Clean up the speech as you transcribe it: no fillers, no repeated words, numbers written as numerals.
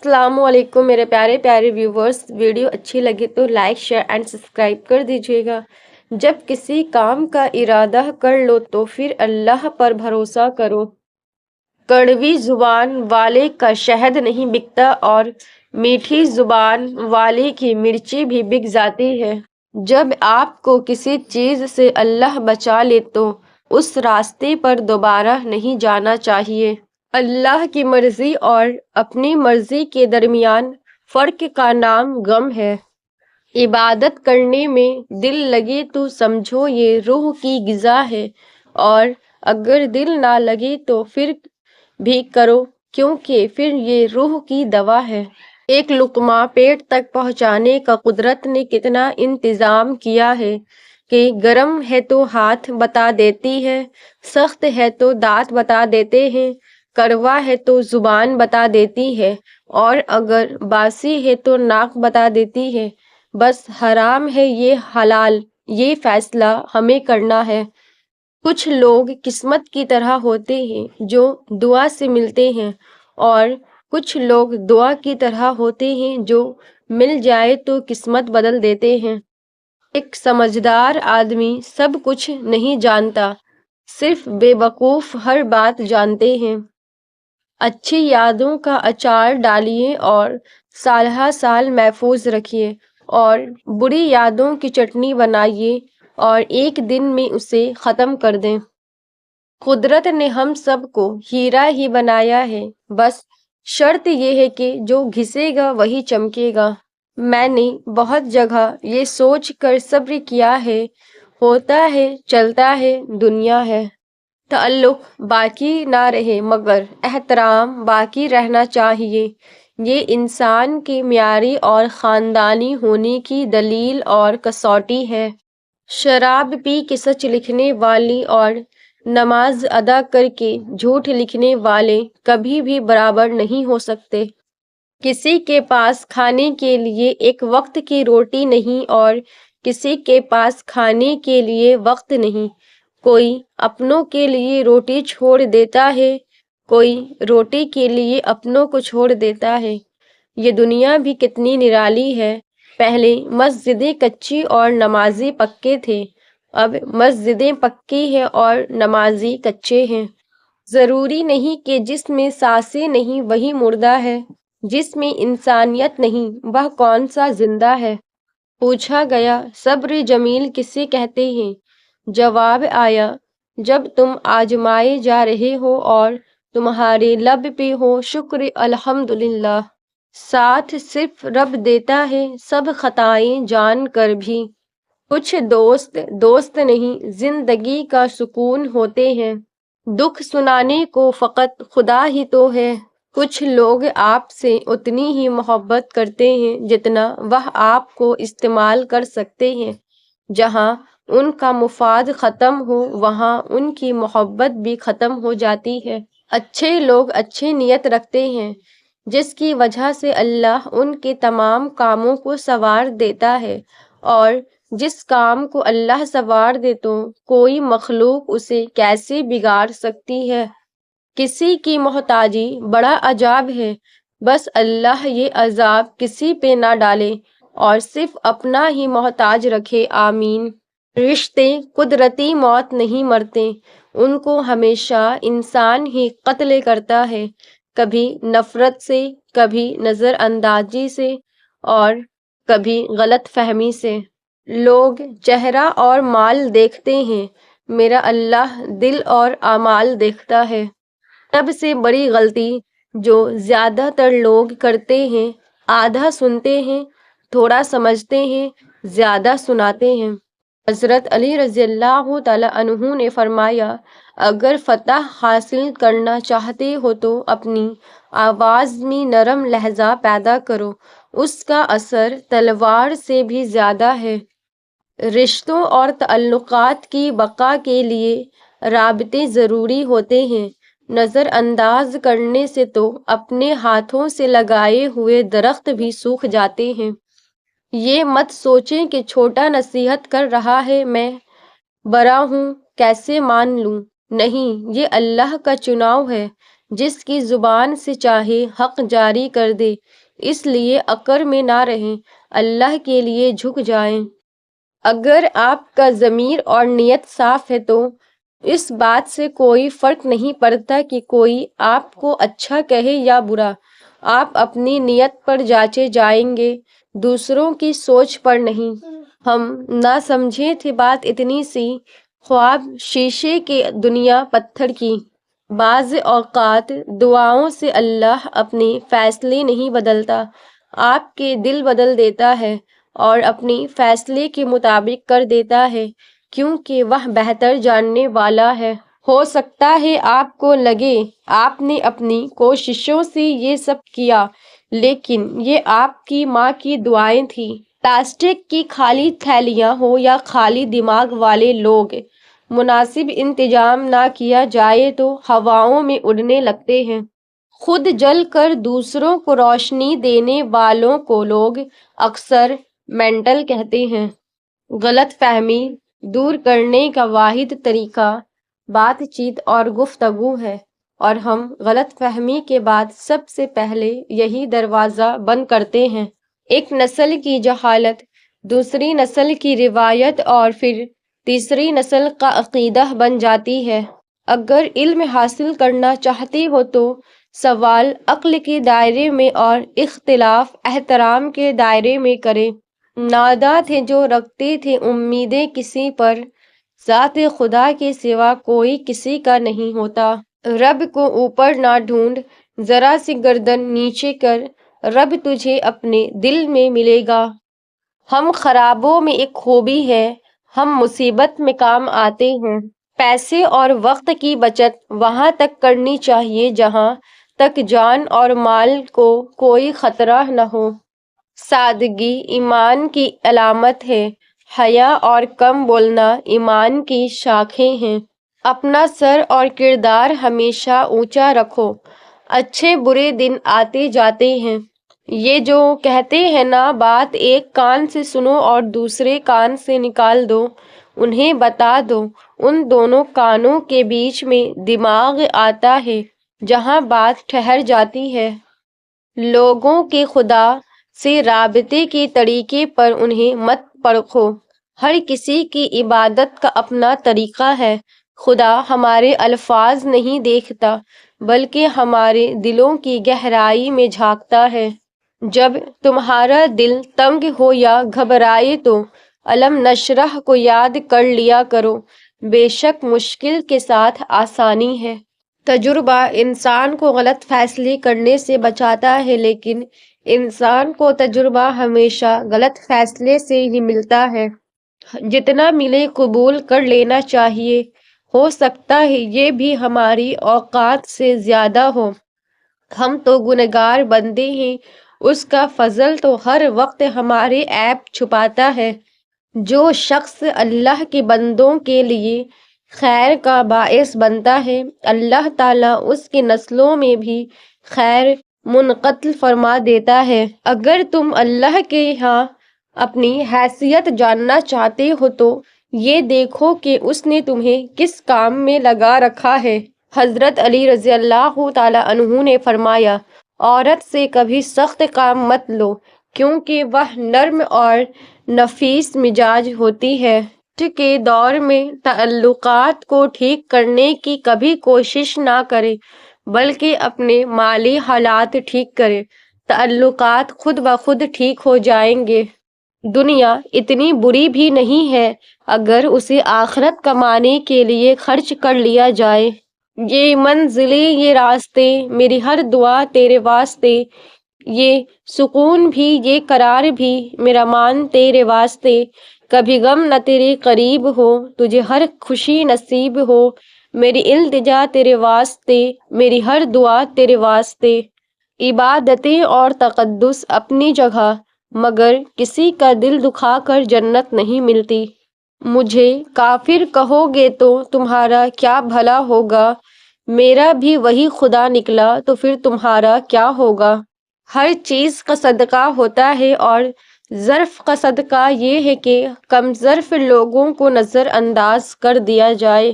السلام علیکم میرے پیارے پیارے ویورز، ویڈیو اچھی لگے تو لائک شیئر اینڈ سبسکرائب کر دیجیے گا۔ جب کسی کام کا ارادہ کر لو تو پھر اللہ پر بھروسہ کرو۔ کڑوی زبان والے کا شہد نہیں بکتا اور میٹھی زبان والے کی مرچی بھی بک جاتی ہے۔ جب آپ کو کسی چیز سے اللہ بچا لے تو اس راستے پر دوبارہ نہیں جانا چاہیے۔ اللہ کی مرضی اور اپنی مرضی کے درمیان فرق کا نام غم ہے۔ عبادت کرنے میں دل لگے تو سمجھو یہ روح کی غذا ہے، اور اگر دل نہ لگے تو پھر بھی کرو کیونکہ پھر یہ روح کی دوا ہے۔ ایک لقمہ پیٹ تک پہنچانے کا قدرت نے کتنا انتظام کیا ہے کہ گرم ہے تو ہاتھ بتا دیتی ہے، سخت ہے تو دانت بتا دیتے ہیں، کڑوا ہے تو زبان بتا دیتی ہے، اور اگر باسی ہے تو ناک بتا دیتی ہے۔ بس حرام ہے یہ حلال، یہ فیصلہ ہمیں کرنا ہے۔ کچھ لوگ قسمت کی طرح ہوتے ہیں جو دعا سے ملتے ہیں، اور کچھ لوگ دعا کی طرح ہوتے ہیں جو مل جائے تو قسمت بدل دیتے ہیں۔ ایک سمجھدار آدمی سب کچھ نہیں جانتا، صرف بے وقوف ہر بات جانتے ہیں۔ اچھی یادوں کا اچار ڈالیے اور سالہ سال محفوظ رکھیے، اور بری یادوں کی چٹنی بنائیے اور ایک دن میں اسے ختم کر دیں۔ قدرت نے ہم سب کو ہیرا ہی بنایا ہے، بس شرط یہ ہے کہ جو گھسے گا وہی چمکے گا۔ میں نے بہت جگہ یہ سوچ کر صبر کیا ہے، ہوتا ہے چلتا ہے دنیا ہے۔ تعلق باقی نہ رہے مگر احترام باقی رہنا چاہیے، یہ انسان کے معیاری اور خاندانی ہونے کی دلیل اور کسوٹی ہے۔ شراب پی کے سچ لکھنے والے اور نماز ادا کر کے جھوٹ لکھنے والے کبھی بھی برابر نہیں ہو سکتے۔ کسی کے پاس کھانے کے لیے ایک وقت کی روٹی نہیں اور کسی کے پاس کھانے کے لیے وقت نہیں۔ کوئی اپنوں کے لیے روٹی چھوڑ دیتا ہے، کوئی روٹی کے لیے اپنوں کو چھوڑ دیتا ہے۔ یہ دنیا بھی کتنی نرالی ہے۔ پہلے مسجدیں کچی اور نمازی پکے تھے، اب مسجدیں پکی ہیں اور نمازی کچے ہیں۔ ضروری نہیں کہ جس میں سانسیں نہیں وہی مردہ ہے، جس میں انسانیت نہیں وہ کون سا زندہ ہے۔ پوچھا گیا صبر جمیل کسے کہتے ہیں؟ جواب آیا جب تم آزمائے جا رہے ہو اور تمہارے لب پہ ہو شکر الحمدللہ، ساتھ صرف رب دیتا ہے سب خطائیں جان کر بھی۔ کچھ دوست دوست نہیں زندگی کا سکون ہوتے ہیں، دکھ سنانے کو فقط خدا ہی تو ہے۔ کچھ لوگ آپ سے اتنی ہی محبت کرتے ہیں جتنا وہ آپ کو استعمال کر سکتے ہیں۔ جہاں ان کا مفاد ختم ہو وہاں ان کی محبت بھی ختم ہو جاتی ہے۔ اچھے لوگ اچھی نیت رکھتے ہیں جس کی وجہ سے اللہ ان کے تمام کاموں کو سنوار دیتا ہے، اور جس کام کو اللہ سنوار دے تو کوئی مخلوق اسے کیسے بگاڑ سکتی ہے۔ کسی کی محتاجی بڑا عذاب ہے، بس اللہ یہ عذاب کسی پہ نہ ڈالے اور صرف اپنا ہی محتاج رکھے، آمین۔ رشتے قدرتی موت نہیں مرتے، ان کو ہمیشہ انسان ہی قتل کرتا ہے، کبھی نفرت سے، کبھی نظر اندازی سے اور کبھی غلط فہمی سے۔ لوگ چہرہ اور مال دیکھتے ہیں، میرا اللہ دل اور اعمال دیکھتا ہے۔ سب سے بڑی غلطی جو زیادہ تر لوگ کرتے ہیں، آدھا سنتے ہیں، تھوڑا سمجھتے ہیں، زیادہ سناتے ہیں۔ حضرت علی رضی اللہ تعالیٰ عنہ نے فرمایا، اگر فتح حاصل کرنا چاہتے ہو تو اپنی آواز میں نرم لہجہ پیدا کرو، اس کا اثر تلوار سے بھی زیادہ ہے۔ رشتوں اور تعلقات کی بقا کے لیے رابطے ضروری ہوتے ہیں، نظر انداز کرنے سے تو اپنے ہاتھوں سے لگائے ہوئے درخت بھی سوکھ جاتے ہیں۔ یہ مت سوچیں کہ چھوٹا نصیحت کر رہا ہے میں بڑا ہوں کیسے مان لوں، نہیں، یہ اللہ کا چناؤ ہے۔ جس کی زبان سے چاہے حق جاری کر دے، اس لیے اکر میں نہ رہیں، اللہ کے لیے جھک جائیں۔ اگر آپ کا ضمیر اور نیت صاف ہے تو اس بات سے کوئی فرق نہیں پڑتا کہ کوئی آپ کو اچھا کہے یا برا، آپ اپنی نیت پر جانچے جائیں گے، دوسروں کی سوچ پر نہیں۔ ہم نہ سمجھے تھے بات اتنی سی، خواب شیشے کے دنیا پتھر کی۔ بعض اوقات دعاؤں سے اللہ اپنے فیصلے نہیں بدلتا، آپ کے دل بدل دیتا ہے اور اپنی فیصلے کے مطابق کر دیتا ہے، کیونکہ وہ بہتر جاننے والا ہے۔ ہو سکتا ہے آپ کو لگے آپ نے اپنی کوششوں سے یہ سب کیا، لیکن یہ آپ کی ماں کی دعائیں تھیں۔ پلاسٹک کی خالی تھیلیاں ہوں یا خالی دماغ والے لوگ، مناسب انتظام نہ کیا جائے تو ہواؤں میں اڑنے لگتے ہیں۔ خود جل کر دوسروں کو روشنی دینے والوں کو لوگ اکثر مینٹل کہتے ہیں۔ غلط فہمی دور کرنے کا واحد طریقہ بات چیت اور گفتگو ہے، اور ہم غلط فہمی کے بعد سب سے پہلے یہی دروازہ بند کرتے ہیں۔ ایک نسل کی جہالت، دوسری نسل کی روایت اور پھر تیسری نسل کا عقیدہ بن جاتی ہے۔ اگر علم حاصل کرنا چاہتے ہو تو سوال عقل کے دائرے میں اور اختلاف احترام کے دائرے میں کریں۔ ناداں تھے جو رکھتے تھے امیدیں کسی پر، ذات خدا کے سوا کوئی کسی کا نہیں ہوتا۔ رب کو اوپر نہ ڈھونڈ، ذرا سی گردن نیچے کر، رب تجھے اپنے دل میں ملے گا۔ ہم خرابوں میں ایک خوبی ہے، ہم مصیبت میں کام آتے ہیں۔ پیسے اور وقت کی بچت وہاں تک کرنی چاہیے جہاں تک جان اور مال کو کوئی خطرہ نہ ہو۔ سادگی ایمان کی علامت ہے، حیا اور کم بولنا ایمان کی شاخیں ہیں۔ اپنا سر اور کردار ہمیشہ اونچا رکھو، اچھے برے دن آتے جاتے ہیں۔ یہ جو کہتے ہیں نا، بات ایک کان سے سنو اور دوسرے کان سے نکال دو، انہیں بتا دو ان دونوں کانوں کے بیچ میں دماغ آتا ہے جہاں بات ٹھہر جاتی ہے۔ لوگوں کے خدا سے رابطے کے طریقے پر انہیں مت پرکھو، ہر کسی کی عبادت کا اپنا طریقہ ہے۔ خدا ہمارے الفاظ نہیں دیکھتا بلکہ ہمارے دلوں کی گہرائی میں جھانکتا ہے۔ جب تمہارا دل تنگ ہو یا گھبرائے تو علم نشرح کو یاد کر لیا کرو، بے شک مشکل کے ساتھ آسانی ہے۔ تجربہ انسان کو غلط فیصلے کرنے سے بچاتا ہے، لیکن انسان کو تجربہ ہمیشہ غلط فیصلے سے ہی ملتا ہے۔ جتنا ملے قبول کر لینا چاہیے، ہو سکتا ہے یہ بھی ہماری اوقات سے زیادہ ہو۔ ہم تو گنہگار بندے ہیں، اس کا فضل تو ہر وقت ہمارے عیب چھپاتا ہے۔ جو شخص اللہ کے بندوں کے لیے خیر کا باعث بنتا ہے، اللہ تعالیٰ اس کی نسلوں میں بھی خیر منتقل فرما دیتا ہے۔ اگر تم اللہ کے ہاں اپنی حیثیت جاننا چاہتے ہو تو یہ دیکھو کہ اس نے تمہیں کس کام میں لگا رکھا ہے۔ حضرت علی رضی اللہ تعالیٰ عنہ نے فرمایا، عورت سے کبھی سخت کام مت لو کیونکہ وہ نرم اور نفیس مزاج ہوتی ہے۔ آج کے دور میں تعلقات کو ٹھیک کرنے کی کبھی کوشش نہ کرے بلکہ اپنے مالی حالات ٹھیک کرے، تعلقات خود بخود ٹھیک ہو جائیں گے۔ دنیا اتنی بری بھی نہیں ہے اگر اسے آخرت کمانے کے لیے خرچ کر لیا جائے۔ یہ منزلیں، یہ راستے، میری ہر دعا تیرے واسطے، یہ سکون بھی یہ قرار بھی میرا مان تیرے واسطے، کبھی غم نہ تیرے قریب ہو، تجھے ہر خوشی نصیب ہو، میری التجا تیرے واسطے، میری ہر دعا تیرے واسطے۔ عبادتیں اور تقدس اپنی جگہ، مگر کسی کا دل دکھا کر جنت نہیں ملتی۔ مجھے کافر کہو گے تو تمہارا کیا بھلا ہوگا، میرا بھی وہی خدا نکلا تو پھر تمہارا کیا ہوگا۔ ہر چیز کا صدقہ ہوتا ہے اور ظرف کا صدقہ یہ ہے کہ کم ظرف لوگوں کو نظر انداز کر دیا جائے۔